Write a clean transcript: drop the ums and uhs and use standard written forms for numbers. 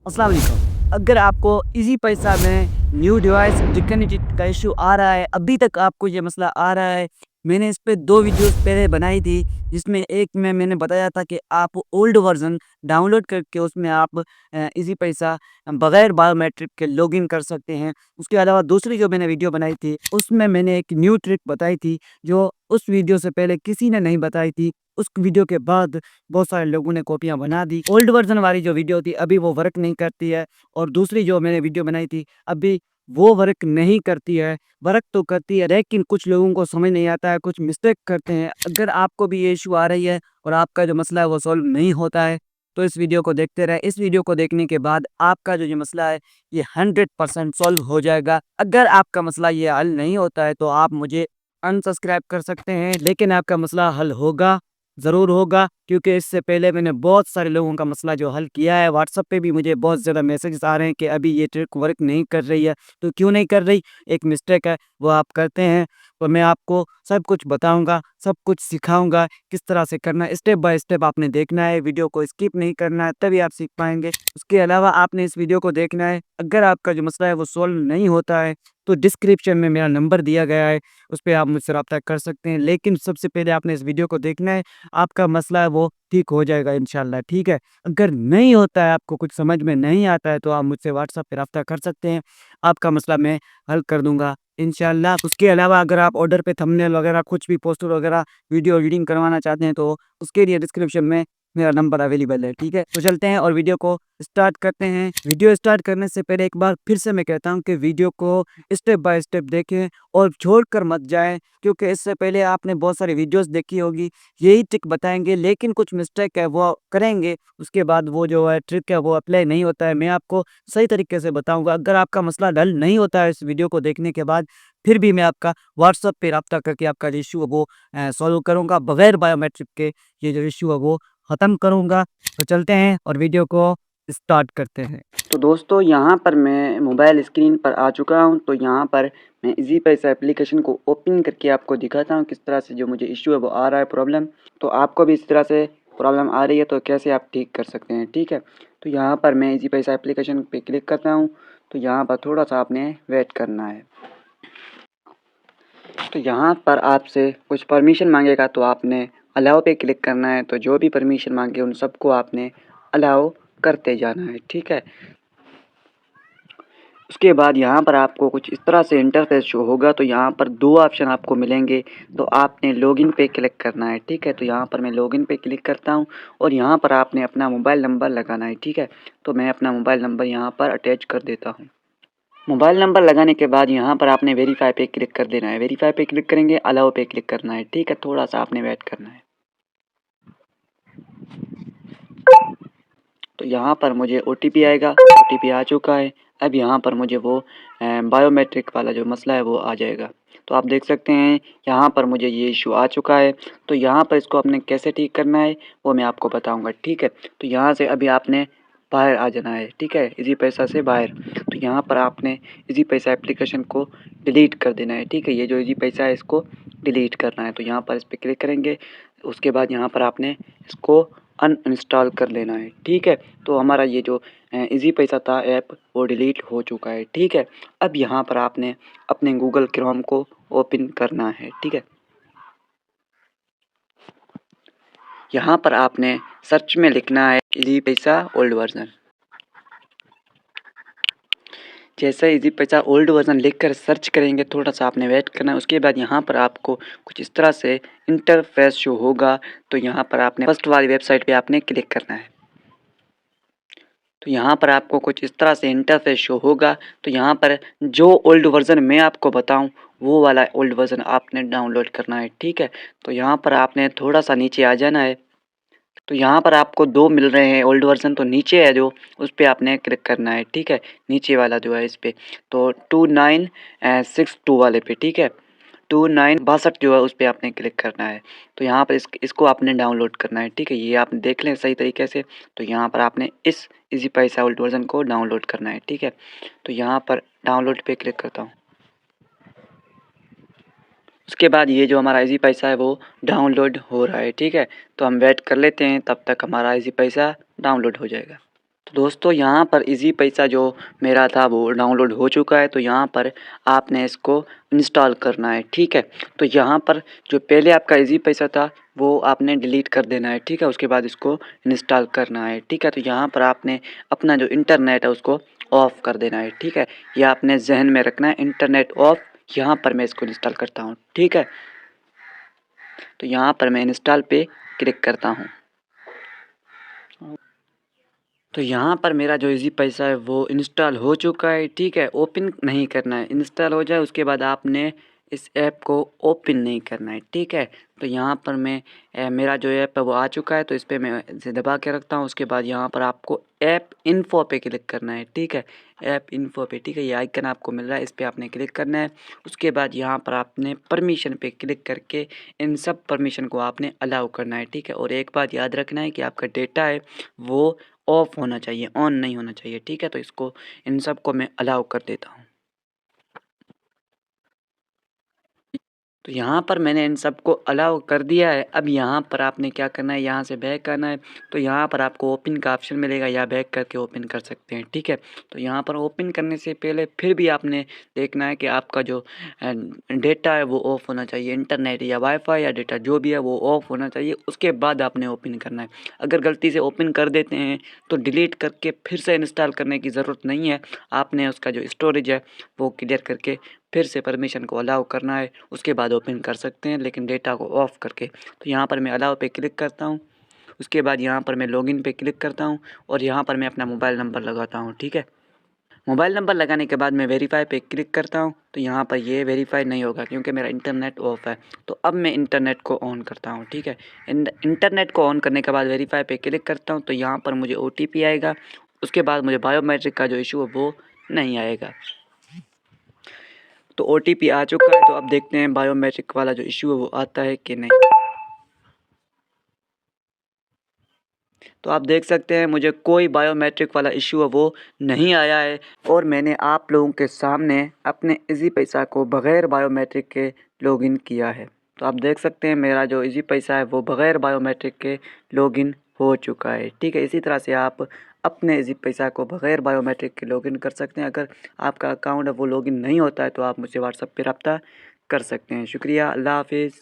अस्सलाम वालेकुम। अगर आपको इज़ी पैसा में न्यू डिवाइस डिस्कनेक्ट का इश्यू आ रहा है, अभी तक आपको ये मसला आ रहा है, मैंने इस पे 2 वीडियोज़ पहले बनाई थी, जिसमें एक में मैंने बताया था कि आप ओल्ड वर्ज़न डाउनलोड करके उसमें आप इज़ी पैसा बगैर बायोमेट्रिक के लॉगिन कर सकते हैं। उसके अलावा दूसरी जो मैंने वीडियो बनाई थी, उसमें मैंने एक न्यू ट्रिक बताई थी, जो उस वीडियो से पहले किसी ने नहीं बताई थी। उस वीडियो के बाद बहुत सारे लोगों ने कॉपियाँ बना दी। ओल्ड वर्ज़न वाली जो वीडियो थी अभी वो वर्क नहीं करती है, और दूसरी जो मैंने वीडियो बनाई थी अभी वो वर्क नहीं करती है। वर्क तो करती है लेकिन कुछ लोगों को समझ नहीं आता है, कुछ मिस्टेक करते हैं। अगर आपको भी ये इश्यू आ रही है और आपका जो मसला है वो सॉल्व नहीं होता है, तो इस वीडियो को देखते रहें। इस वीडियो को देखने के बाद आपका जो ये मसला है ये 100% सॉल्व हो जाएगा। अगर आपका मसला ये हल नहीं होता है तो आप मुझे अनसब्सक्राइब कर सकते हैं, लेकिन आपका मसला हल होगा, ज़रूर होगा, क्योंकि इससे पहले मैंने बहुत सारे लोगों का मसला जो हल किया है। व्हाट्सएप पे भी मुझे बहुत ज़्यादा मैसेजेस आ रहे हैं कि अभी ये ट्रिक वर्क नहीं कर रही है। तो क्यों नहीं कर रही? एक मिस्टेक है, वो आप करते हैं। तो मैं आपको सब कुछ बताऊँगा, सब कुछ सिखाऊँगा किस तरह से करना है। स्टेप बाय स्टेप आपने देखना है, वीडियो को स्किप नहीं करना है, तभी आप सीख पाएँगे। उसके अलावा आपने इस वीडियो को देखना है। अगर आपका जो मसला है वो सॉल्व नहीं होता है, तो डिस्क्रिप्शन में मेरा नंबर दिया गया है, उस पे आप मुझसे राब्ता कर सकते हैं। लेकिन सबसे पहले आपने इस वीडियो को देखना है, आपका मसला है वो ठीक हो जाएगा इंशाल्लाह, ठीक है? अगर नहीं होता है, आपको कुछ समझ में नहीं आता है, तो आप मुझसे व्हाट्सएप पे राब्ता कर सकते हैं। आपका मसला मैं हल कर दूँगा इंशाल्लाह। उसके अलावा अगर आप ऑर्डर पे थंबनेल वगैरह कुछ भी पोस्टर वगैरह वीडियो एडिटिंग करवाना चाहते हैं, तो उसके लिए डिस्क्रिप्शन में मेरा नंबर अवेलेबल है, ठीक है? तो चलते हैं और वीडियो को स्टार्ट करते हैं। वीडियो स्टार्ट करने से पहले एक बार फिर से मैं कहता हूँ कि वीडियो को स्टेप बाय स्टेप देखें और छोड़कर मत जाएँ, क्योंकि इससे पहले आपने बहुत सारी वीडियोज़ देखी होगी, यही ट्रिक बताएँगे लेकिन कुछ मिस्टेक है वो करेंगे, उसके बाद वो जो है ट्रिक है वो अप्लाई नहीं होता है। मैं आपको सही तरीके से बताऊँगा। अगर आपका मसला हल नहीं होता है इस वीडियो को देखने के बाद, फिर भी मैं आपका व्हाट्सएप पे राब्ता करके आपका जो इश्यू है वो सॉल्व करूँगा। बगैर बायोमेट्रिक के ये जो इश्यू है वो ख़त्म करूँगा। तो चलते हैं और वीडियो को स्टार्ट करते हैं। तो दोस्तों, यहाँ पर मैं मोबाइल स्क्रीन पर आ चुका हूँ। तो यहाँ पर मैं इज़ी पैसा एप्लीकेशन को ओपन करके आपको दिखाता हूँ किस तरह से जो मुझे इश्यू है वो आ रहा है, प्रॉब्लम। तो आपको भी इस तरह से प्रॉब्लम आ रही है तो कैसे आप ठीक कर सकते हैं, ठीक है? तो यहाँ पर मैं इज़ी पैसा एप्लीकेशन पे क्लिक करता हूँ। तो यहाँ पर थोड़ा-सा आपने वेट करना है। तो यहाँ पर आपसे कुछ परमिशन माँगेगा, तो आपने अलाउ पे क्लिक करना है। तो जो भी परमिशन माँगे उन सबको आपने अलाउ करते जाना है, ठीक है? उसके बाद यहाँ पर आपको कुछ इस तरह से इंटरफेस शो होगा। तो यहाँ पर 2 ऑप्शन आपको मिलेंगे, तो आपने लॉगिन पे क्लिक करना है, ठीक है? तो यहाँ पर मैं लॉगिन पे क्लिक करता हूँ और यहाँ पर आपने अपना मोबाइल नंबर लगाना है, ठीक है? तो मैं अपना मोबाइल नंबर यहाँ पर अटैच कर देता हूँ। मोबाइल नंबर लगाने के बाद यहाँ पर आपने वेरीफ़ाई पे क्लिक कर देना है। वेरीफ़ाई पे क्लिक करेंगे, अलाउ पे क्लिक करना है, ठीक है? थोड़ा-सा आपने वेट करना है। तो यहाँ पर मुझे ओटीपी आएगा, ओटीपी आ चुका है। अब यहाँ पर मुझे वो बायोमेट्रिक वाला जो मसला है वो आ जाएगा। तो आप देख सकते हैं यहाँ पर मुझे ये इश्यू आ चुका है। तो यहाँ पर इसको आपने कैसे ठीक करना है वो मैं आपको बताऊँगा, ठीक है? तो यहाँ से अभी आपने बाहर आ जाना है, ठीक है? इज़ी पैसा से बाहर। तो यहाँ पर आपने इज़ी पैसा एप्लीकेशन को डिलीट कर देना है, ठीक है? ये जो इज़ी पैसा है इसको डिलीट करना है। तो यहाँ पर इस पे क्लिक करेंगे, उसके बाद यहाँ पर आपने इसको अनइंस्टॉल कर लेना है, ठीक है? तो हमारा ये जो इज़ी पैसा था ऐप वो डिलीट हो चुका है, ठीक है? अब यहाँ पर आपने अपने गूगल क्रोम को ओपन करना है, ठीक है? यहाँ पर आपने सर्च में लिखना है इज़ी पैसा ओल्ड वर्ज़न। जैसे इज़ी पैसा ओल्ड वर्ज़न लिखकर सर्च करेंगे, थोड़ा-सा आपने वेट करना है। उसके बाद यहाँ पर आपको कुछ इस तरह से इंटरफ़ेस शो होगा। तो यहाँ पर आपने फर्स्ट वाली वेबसाइट पे आपने क्लिक करना है। तो यहाँ पर आपको कुछ इस तरह से इंटरफेस शो होगा। तो यहाँ पर जो ओल्ड वर्ज़न मैं आपको बताऊँ वो वाला ओल्ड वर्ज़न आपने डाउनलोड करना है, ठीक है? तो यहाँ पर आपने थोड़ा-सा नीचे आ जाना है। तो यहाँ पर आपको 2 मिल रहे हैं ओल्ड वर्ज़न, तो नीचे है जो उस पे आपने क्लिक करना है, ठीक है? नीचे वाला जो है इस पे, तो 2962 वाले पे, ठीक है? 2962 जो है उस पे आपने क्लिक करना है। तो यहाँ पर इसको आपने डाउनलोड करना है, ठीक है? ये आप देख लें सही तरीके से। तो यहाँ पर आपने इस इज़ी पैसा ओल्ड वर्ज़न को डाउनलोड करना है, ठीक है? तो यहाँ पर डाउनलोड पे क्लिक करता हूँ। उसके बाद ये जो हमारा इज़ी पैसा है वो डाउनलोड हो रहा है, ठीक है? तो हम वेट कर लेते हैं, तब तक हमारा इज़ी पैसा डाउनलोड हो जाएगा। तो दोस्तों यहाँ पर इजी पैसा जो मेरा था वो डाउनलोड हो चुका है। तो यहाँ पर आपने इसको इंस्टॉल करना है, ठीक है। तो यहाँ पर जो पहले आपका इजी पैसा था वो आपने डिलीट कर देना है, ठीक है। उसके बाद इसको इंस्टॉल करना है, ठीक है। तो यहाँ पर आपने अपना जो इंटरनेट है उसको ऑफ़ कर देना है, ठीक है। ये आपने जहन में रखना है, इंटरनेट ऑफ़। यहाँ पर मैं इसको इंस्टॉल करता हूँ, ठीक है। तो यहाँ पर मैं इंस्टॉल पे क्लिक करता हूँ। तो यहाँ पर मेरा जो इजी पैसा है वो इंस्टॉल हो चुका है, ठीक है। ओपन नहीं करना है, इंस्टॉल हो जाए उसके बाद आपने इस ऐप को ओपन नहीं करना है, ठीक है। तो यहाँ पर मेरा जो ऐप है वो आ चुका है। तो इस पर मैं इसे दबा के रखता हूँ। उसके बाद यहाँ पर आपको ऐप इन्फो पे क्लिक करना है, ठीक है। ऐप इन्फो पे, ठीक है। ये आइकन आपको मिल रहा है, इस पर आपने क्लिक करना है। उसके बाद यहाँ पर आपने परमिशन पे क्लिक करके इन सब परमिशन को आपने अलाउ करना है, ठीक है। और एक बात याद रखना है कि आपका डेटा है वो ऑफ होना चाहिए, ऑन नहीं होना चाहिए, ठीक है। तो इसको इन सब को मैं अलाउ कर देता हूँ। तो यहाँ पर मैंने इन सबको अलाउ कर दिया है। अब यहाँ पर आपने क्या करना है, यहाँ से बैक करना है। तो यहाँ पर आपको ओपन का ऑप्शन मिलेगा या बैक करके ओपन कर सकते हैं, ठीक है। तो यहाँ पर ओपन करने से पहले फिर भी आपने देखना है कि आपका जो डेटा है वो ऑफ़ होना चाहिए, इंटरनेट या वाईफाई या डेटा जो भी है वो ऑफ़ होना चाहिए। उसके बाद आपने ओपन करना है। अगर गलती से ओपन कर देते हैं तो डिलीट करके फिर से इंस्टॉल करने की ज़रूरत नहीं है। आपने उसका जो स्टोरेज है वो क्लियर करके फिर से परमिशन को अलाउ करना है। उसके बाद ओपन कर सकते हैं, लेकिन डेटा को ऑफ़ करके। तो यहाँ पर मैं अलाउ पे क्लिक करता हूँ। उसके बाद यहाँ पर मैं लॉगिन पे क्लिक करता हूँ और यहाँ पर मैं अपना मोबाइल नंबर लगाता हूँ, ठीक है। मोबाइल नंबर लगाने के बाद मैं वेरीफ़ाई पे क्लिक करता हूँ। तो यहाँ पर ये वेरीफ़ाई नहीं होगा क्योंकि मेरा इंटरनेट ऑफ़ है। तो अब मैं इंटरनेट को ऑन करता हूँ, ठीक है। इंटरनेट को ऑन करने के बाद वेरीफ़ाई पे क्लिक करता हूँ। तो यहाँ पर मुझे ओटीपी आएगा। उसके बाद मुझे बायोमेट्रिक का जो इशू है वो नहीं आएगा। तो ओटीपी आ चुका है। तो अब देखते हैं बायोमेट्रिक वाला जो इशू है वो आता है कि नहीं। तो आप देख सकते हैं मुझे कोई बायोमेट्रिक वाला इशू है वो नहीं आया है और मैंने आप लोगों के सामने अपने इजी पैसा को बग़ैर बायोमेट्रिक के लॉगिन किया है। तो आप देख सकते हैं मेरा जो इजी पैसा है वो बग़ैर बायोमेट्रिक के लॉगिन हो चुका है, ठीक है। इसी तरह से आप अपने इजी पैसा को बग़ैर बायोमेट्रिक के लॉगिन कर सकते हैं। अगर आपका अकाउंट है वो लॉगिन नहीं होता है तो आप मुझसे व्हाट्सएप पे रब्ता कर सकते हैं। शुक्रिया, अल्लाह हाफ़िज़।